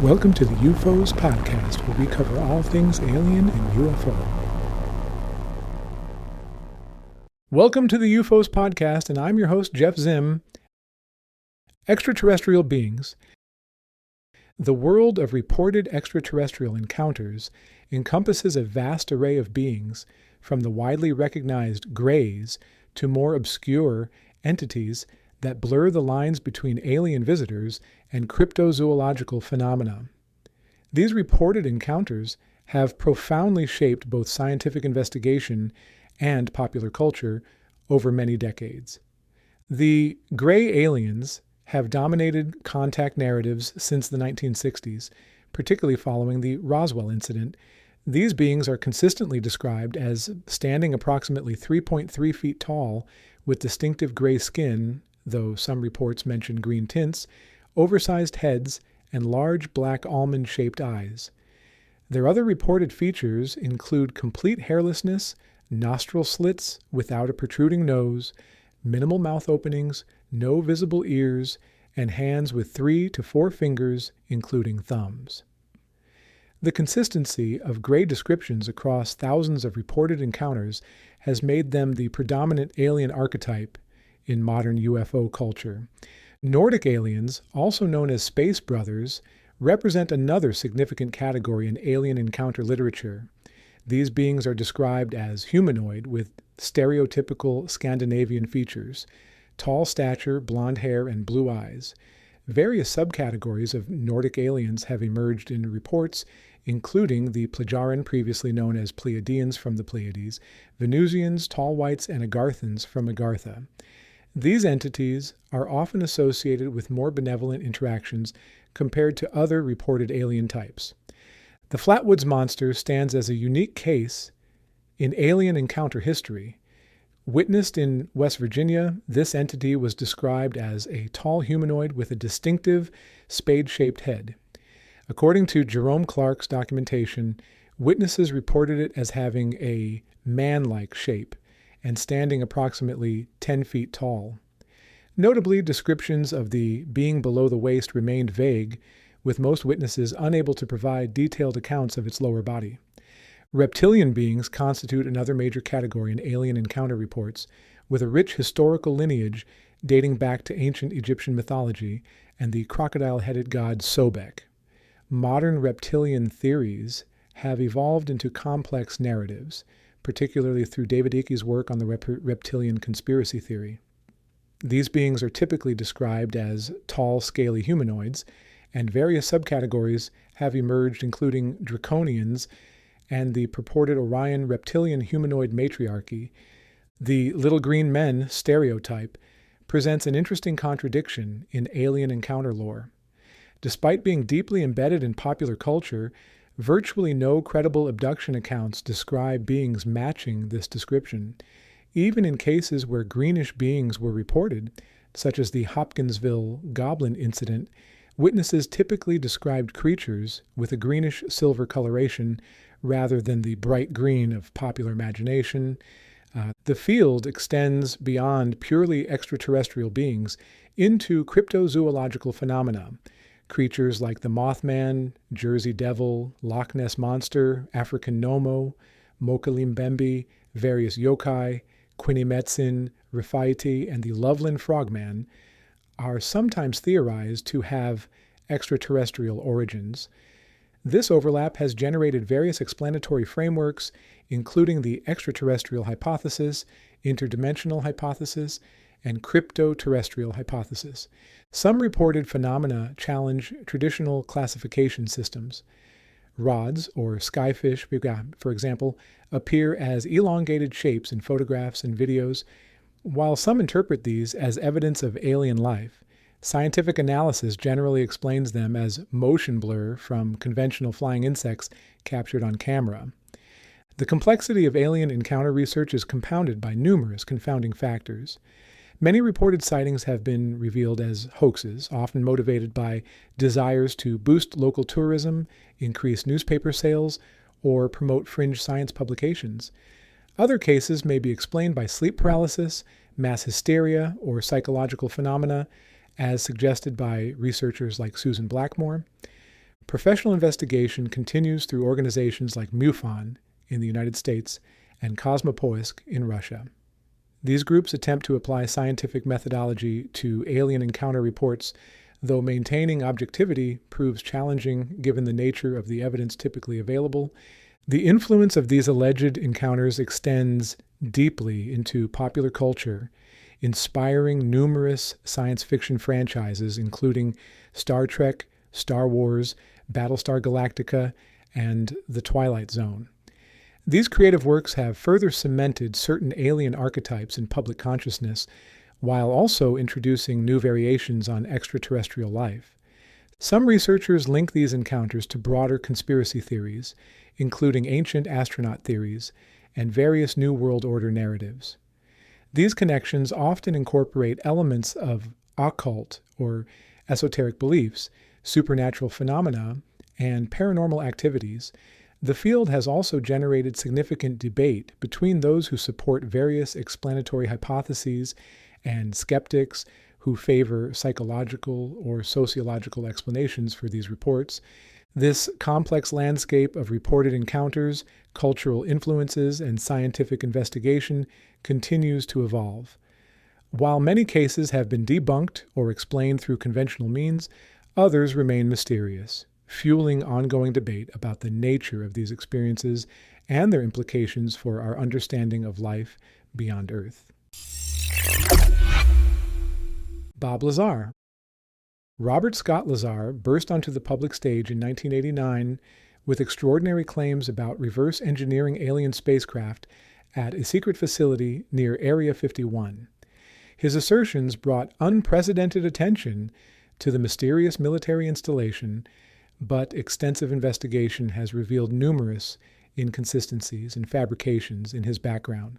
Welcome to the UFOs podcast, where we cover all things alien and UFO. Welcome to the UFOs podcast, and I'm your host, Jeff Zim. Extraterrestrial beings. The world of reported extraterrestrial encounters encompasses a vast array of beings, from the widely recognized greys to more obscure entities that blur the lines between alien visitors and cryptozoological phenomena. These reported encounters have profoundly shaped both scientific investigation and popular culture over many decades. The gray aliens have dominated contact narratives since the 1960s, particularly following the Roswell incident. These beings are consistently described as standing approximately 3.3 feet tall with distinctive gray skin, though some reports mention green tints, oversized heads, and large black almond-shaped eyes. Their other reported features include complete hairlessness, nostril slits without a protruding nose, minimal mouth openings, no visible ears, and hands with 3 to 4 fingers, including thumbs. The consistency of gray descriptions across thousands of reported encounters has made them the predominant alien archetype in modern UFO culture. Nordic aliens, also known as space brothers, represent another significant category in alien encounter literature. These beings are described as humanoid with stereotypical Scandinavian features, tall stature, blonde hair, and blue eyes. Various subcategories of Nordic aliens have emerged in reports, including the Plagiaran, previously known as Pleiadians from the Pleiades, Venusians, Tall Whites, and Agarthans from Agartha. These entities are often associated with more benevolent interactions compared to other reported alien types. The Flatwoods Monster stands as a unique case in alien encounter history. Witnessed in West Virginia, this entity was described as a tall humanoid with a distinctive spade-shaped head. According to Jerome Clark's documentation, witnesses reported it as having a man-like shape and standing approximately 10 feet tall. Notably, descriptions of the being below the waist remained vague, with most witnesses unable to provide detailed accounts of its lower body. Reptilian beings constitute another major category in alien encounter reports, with a rich historical lineage dating back to ancient Egyptian mythology and the crocodile-headed god Sobek. Modern reptilian theories have evolved into complex narratives, particularly through David Ickey's work on the reptilian conspiracy theory. These beings are typically described as tall, scaly humanoids, and various subcategories have emerged, including draconians and the purported Orion reptilian humanoid matriarchy. The little green men stereotype presents an interesting contradiction in alien encounter lore. Despite being deeply embedded in popular culture, virtually no credible abduction accounts describe beings matching this description. Even in cases where greenish beings were reported, such as the Hopkinsville Goblin incident, witnesses typically described creatures with a greenish-silver coloration rather than the bright green of popular imagination. The field extends beyond purely extraterrestrial beings into cryptozoological phenomena. Creatures like the Mothman, Jersey Devil, Loch Ness Monster, African Nomo, Mokalimbembe, various yokai, Quinimetsin, Riphaiti, and the Loveland Frogman are sometimes theorized to have extraterrestrial origins. This overlap has generated various explanatory frameworks, including the extraterrestrial hypothesis, interdimensional hypothesis, and cryptoterrestrial hypothesis. Some reported phenomena challenge traditional classification systems. Rods, or skyfish, for example, appear as elongated shapes in photographs and videos. While some interpret these as evidence of alien life, scientific analysis generally explains them as motion blur from conventional flying insects captured on camera. The complexity of alien encounter research is compounded by numerous confounding factors. Many reported sightings have been revealed as hoaxes, often motivated by desires to boost local tourism, increase newspaper sales, or promote fringe science publications. Other cases may be explained by sleep paralysis, mass hysteria, or psychological phenomena, as suggested by researchers like Susan Blackmore. Professional investigation continues through organizations like MUFON in the United States and Cosmopoisk in Russia. These groups attempt to apply scientific methodology to alien encounter reports, though maintaining objectivity proves challenging given the nature of the evidence typically available. The influence of these alleged encounters extends deeply into popular culture, inspiring numerous science fiction franchises, including Star Trek, Star Wars, Battlestar Galactica, and The Twilight Zone. These creative works have further cemented certain alien archetypes in public consciousness, while also introducing new variations on extraterrestrial life. Some researchers link these encounters to broader conspiracy theories, including ancient astronaut theories and various New World Order narratives. These connections often incorporate elements of occult or esoteric beliefs, supernatural phenomena, and paranormal activities. The field has also generated significant debate between those who support various explanatory hypotheses and skeptics who favor psychological or sociological explanations for these reports. This complex landscape of reported encounters, cultural influences, and scientific investigation continues to evolve. While many cases have been debunked or explained through conventional means, others remain mysterious, fueling ongoing debate about the nature of these experiences and their implications for our understanding of life beyond Earth. Bob Lazar. Robert Scott Lazar burst onto the public stage in 1989 with extraordinary claims about reverse engineering alien spacecraft at a secret facility near Area 51. His assertions brought unprecedented attention to the mysterious military installation, but extensive investigation has revealed numerous inconsistencies and fabrications in his background.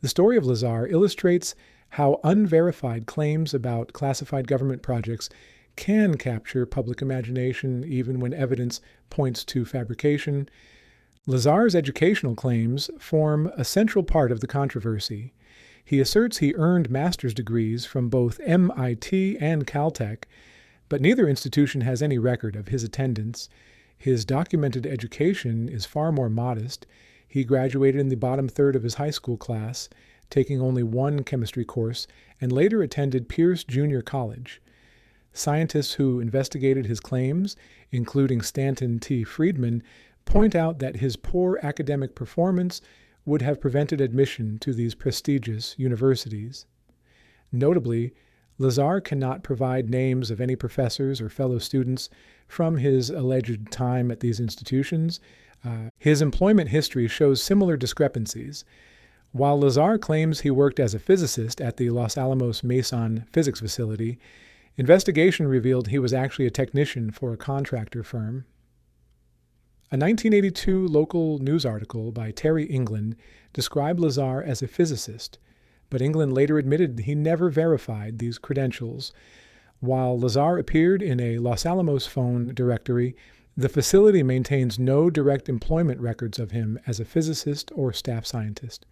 The story of Lazar illustrates how unverified claims about classified government projects can capture public imagination even when evidence points to fabrication. Lazar's educational claims form a central part of the controversy. He asserts he earned master's degrees from both MIT and Caltech, but neither institution has any record of his attendance. His documented education is far more modest. He graduated in the bottom third of his high school class, taking only one chemistry course, and later attended Pierce Junior College. Scientists who investigated his claims, including Stanton T. Friedman, point out that his poor academic performance would have prevented admission to these prestigious universities. Notably, Lazar cannot provide names of any professors or fellow students from his alleged time at these institutions. His employment history shows similar discrepancies. While Lazar claims he worked as a physicist at the Los Alamos Mason physics facility, investigation revealed he was actually a technician for a contractor firm. A 1982 local news article by Terry England described Lazar as a physicist, but England later admitted he never verified these credentials. While Lazar appeared in a Los Alamos phone directory, the facility maintains no direct employment records of him as a physicist or staff scientist.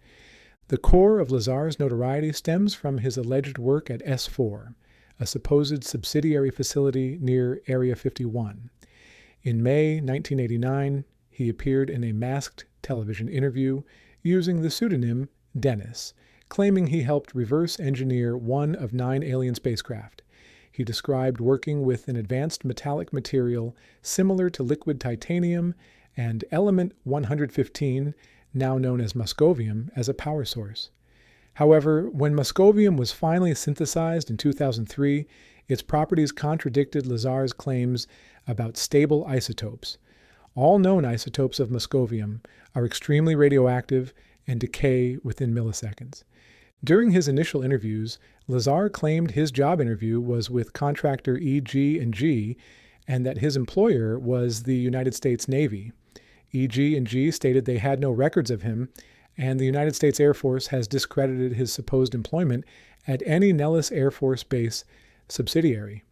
The core of Lazar's notoriety stems from his alleged work at S4, a supposed subsidiary facility near Area 51. In May 1989, he appeared in a masked television interview using the pseudonym Dennis, claiming he helped reverse engineer one of 9 alien spacecraft. He described working with an advanced metallic material similar to liquid titanium and element 115, now known as muscovium, as a power source. However, when muscovium was finally synthesized in 2003, its properties contradicted Lazar's claims about stable isotopes. All known isotopes of muscovium are extremely radioactive and decay within milliseconds. During his initial interviews, Lazar claimed his job interview was with contractor EG&G and that his employer was the United States Navy. EG&G stated they had no records of him, and the United States Air Force has discredited his supposed employment at any Nellis Air Force Base subsidiary.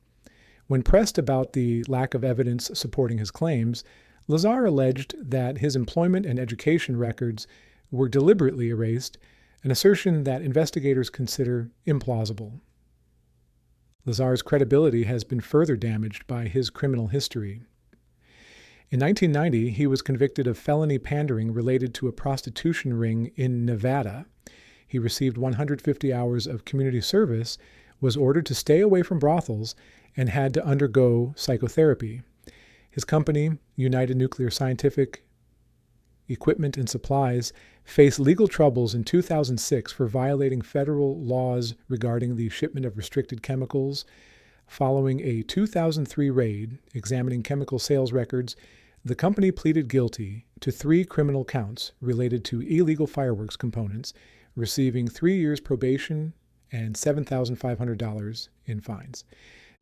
When pressed about the lack of evidence supporting his claims, Lazar alleged that his employment and education records were deliberately erased, an assertion that investigators consider implausible. Lazar's credibility has been further damaged by his criminal history. In 1990, he was convicted of felony pandering related to a prostitution ring in Nevada. He received 150 hours of community service, was ordered to stay away from brothels, and had to undergo psychotherapy. His company, United Nuclear Scientific Equipment and Supplies, faced legal troubles in 2006 for violating federal laws regarding the shipment of restricted chemicals. Following a 2003 raid examining chemical sales records, the company pleaded guilty to 3 criminal counts related to illegal fireworks components, receiving 3 years probation and $7,500 in fines.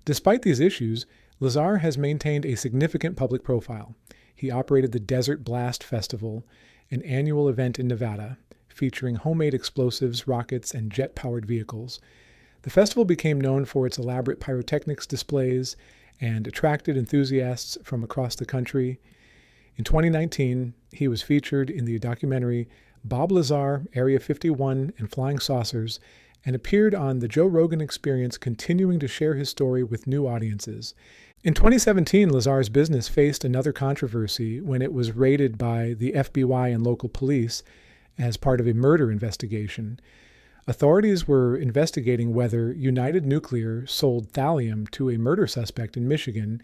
Despite these issues, Lazar has maintained a significant public profile. He operated the Desert Blast Festival, an annual event in Nevada, featuring homemade explosives, rockets, and jet-powered vehicles. The festival became known for its elaborate pyrotechnics displays and attracted enthusiasts from across the country. In 2019, he was featured in the documentary Bob Lazar, Area 51 and Flying Saucers, and appeared on The Joe Rogan Experience, continuing to share his story with new audiences. In 2017, Lazar's business faced another controversy when it was raided by the FBI and local police as part of a murder investigation. Authorities were investigating whether United Nuclear sold thallium to a murder suspect in Michigan,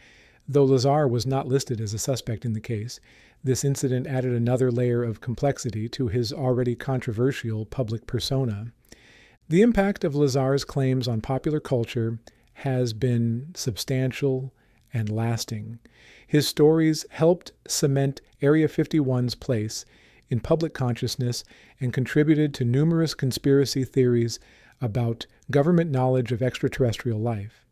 though Lazar was not listed as a suspect in the case. This incident added another layer of complexity to his already controversial public persona. The impact of Lazar's claims on popular culture has been substantial and lasting. His stories helped cement Area 51's place in public consciousness and contributed to numerous conspiracy theories about government knowledge of extraterrestrial life.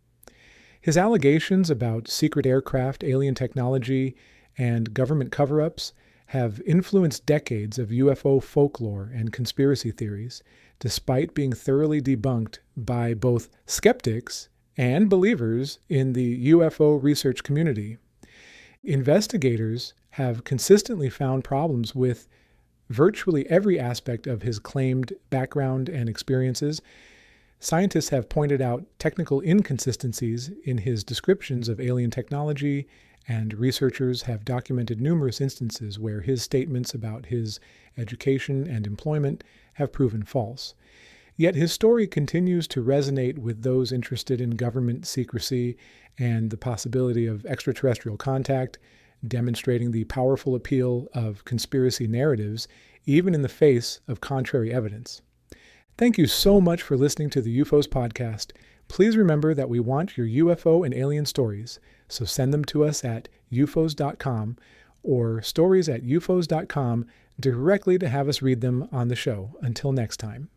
His allegations about secret aircraft, alien technology, and government cover-ups have influenced decades of UFO folklore and conspiracy theories, despite being thoroughly debunked by both skeptics and believers in the UFO research community. Investigators have consistently found problems with virtually every aspect of his claimed background and experiences. Scientists have pointed out technical inconsistencies in his descriptions of alien technology, and researchers have documented numerous instances where his statements about his education and employment have proven false. Yet his story continues to resonate with those interested in government secrecy and the possibility of extraterrestrial contact, demonstrating the powerful appeal of conspiracy narratives, even in the face of contrary evidence. Thank you so much for listening to the UFOs podcast. Please remember that we want your UFO and alien stories, so send them to us at ufos.com or stories@ufos.com directly to have us read them on the show. Until next time.